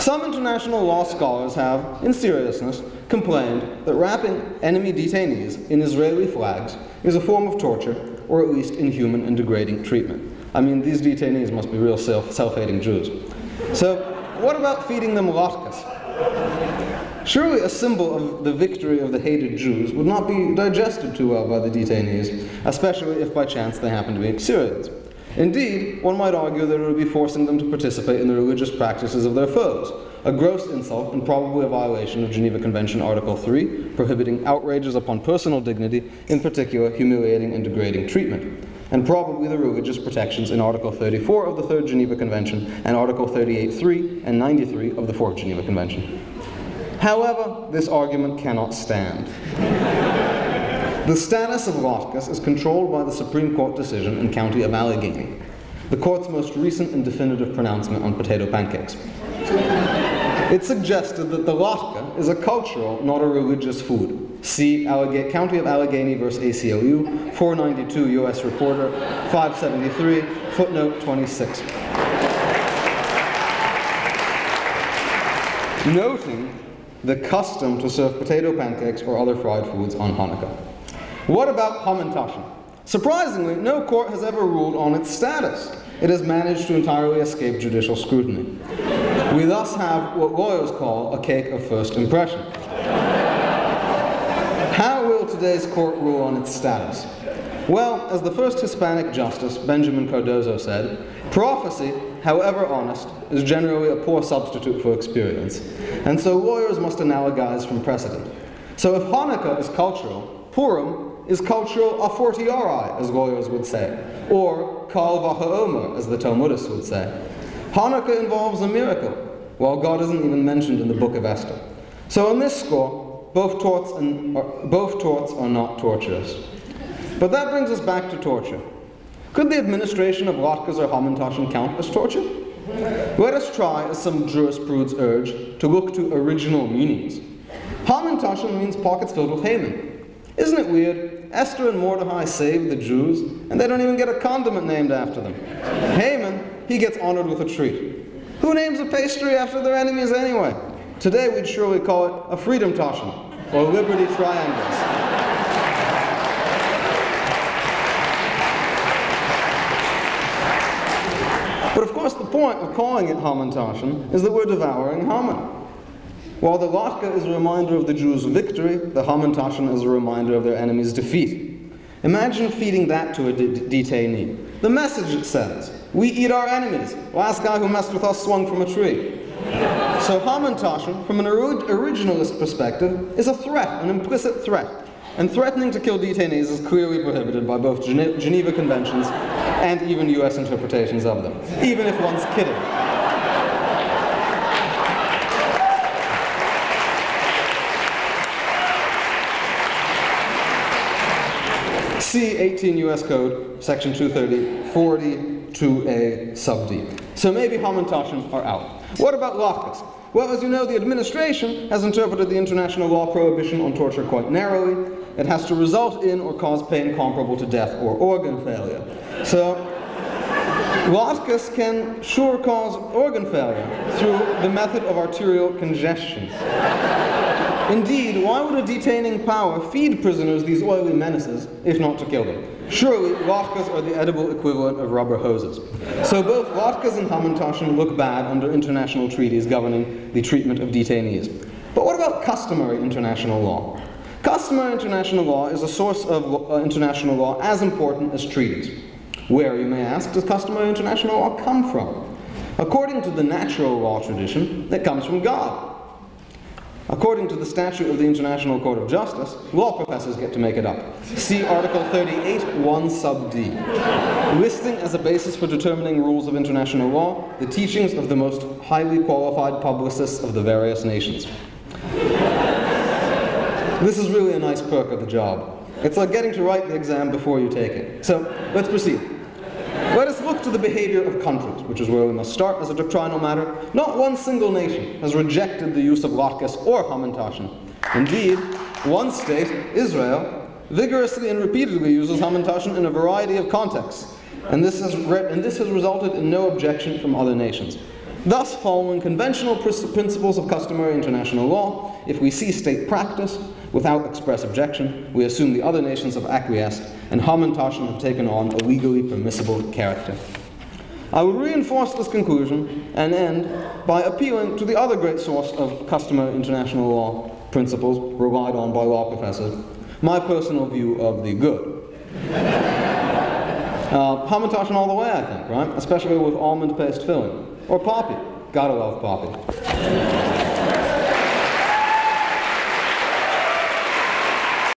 Some international law scholars have, in seriousness, complained that wrapping enemy detainees in Israeli flags is a form of torture, or at least inhuman and degrading treatment. I mean, these detainees must be real self-hating Jews. So, what about feeding them latkes? Surely a symbol of the victory of the hated Jews would not be digested too well by the detainees, especially if by chance they happen to be Syrians. Indeed, one might argue that it would be forcing them to participate in the religious practices of their foes, a gross insult and probably a violation of Geneva Convention Article 3, prohibiting outrages upon personal dignity, in particular humiliating and degrading treatment, and probably the religious protections in Article 34 of the Third Geneva Convention and Article 38.3 and 93 of the Fourth Geneva Convention. However, this argument cannot stand. The status of latkes is controlled by the Supreme Court decision in County of Allegheny, the court's most recent and definitive pronouncement on potato pancakes. It suggested that the latke is a cultural, not a religious food. See County of Allegheny versus ACLU, 492 U.S. Reporter, 573, footnote 26. Noting the custom to serve potato pancakes or other fried foods on Hanukkah. What about Hamantaschen? Surprisingly, no court has ever ruled on its status. It has managed to entirely escape judicial scrutiny. We thus have what lawyers call a cake of first impression. How will today's court rule on its status? Well, as the first Hispanic justice, Benjamin Cardozo, said, prophecy, however honest, is generally a poor substitute for experience, and so lawyers must analogize from precedent. So if Hanukkah is cultural, Purim is cultural a fortiori, as lawyers would say, or kal v'ha'omer, as the Talmudists would say. Hanukkah involves a miracle, while God isn't even mentioned in the Book of Esther. So on this score, both torts are not torturous. But that brings us back to torture. Could the administration of latkes or hamantaschen count as torture? Let us try, as some jurisprudents urge, to look to original meanings. Hamantaschen means pockets filled with Haman. Isn't it weird? Esther and Mordecai saved the Jews, and they don't even get a condiment named after them. Haman, he gets honored with a treat. Who names a pastry after their enemies anyway? Today we'd surely call it a freedom taschen, or liberty triangles. But of course the point of calling it Hamantaschen is that we're devouring Haman. While the latke is a reminder of the Jews' victory, the Hamantaschen is a reminder of their enemies' defeat. Imagine feeding that to a detainee. The message it sends: we eat our enemies. Last guy who messed with us swung from a tree. So Hamantaschen, from an originalist perspective, is a threat, an implicit threat. And threatening to kill detainees is clearly prohibited by both Geneva Conventions and even US interpretations of them, even if one's kidding. See 18 US Code, Section 230, 42A sub D. So maybe Hamantaschen are out. What about latkes? Well, as you know, the administration has interpreted the international law prohibition on torture quite narrowly. It has to result in or cause pain comparable to death or organ failure. So, latkes can sure cause organ failure through the method of arterial congestion. Indeed, why would a detaining power feed prisoners these oily menaces, if not to kill them? Surely, latkes are the edible equivalent of rubber hoses. So both latkes and hamantaschen look bad under international treaties governing the treatment of detainees. But what about customary international law? Customary international law is a source of international law as important as treaties. Where, you may ask, does customary international law come from? According to the natural law tradition, it comes from God. According to the statute of the International Court of Justice, law professors get to make it up. See Article 38, 1 sub D, listing as a basis for determining rules of international law the teachings of the most highly qualified publicists of the various nations. This is really a nice perk of the job. It's like getting to write the exam before you take it. So, let's proceed. Let us look to the behavior of countries, which is where we must start as a doctrinal matter. Not one single nation has rejected the use of latkes or hamantaschen. Indeed, one state, Israel, vigorously and repeatedly uses hamantaschen in a variety of contexts, and this has resulted in no objection from other nations. Thus, following conventional principles of customary international law, if we see state practice without express objection, we assume the other nations have acquiesced and Hamantaschen have taken on a legally permissible character. I would reinforce this conclusion and end by appealing to the other great source of customary international law principles relied on by law professors, my personal view of the good. Hamantaschen all the way, I think, right? Especially with almond paste filling. Or poppy. Gotta love poppy.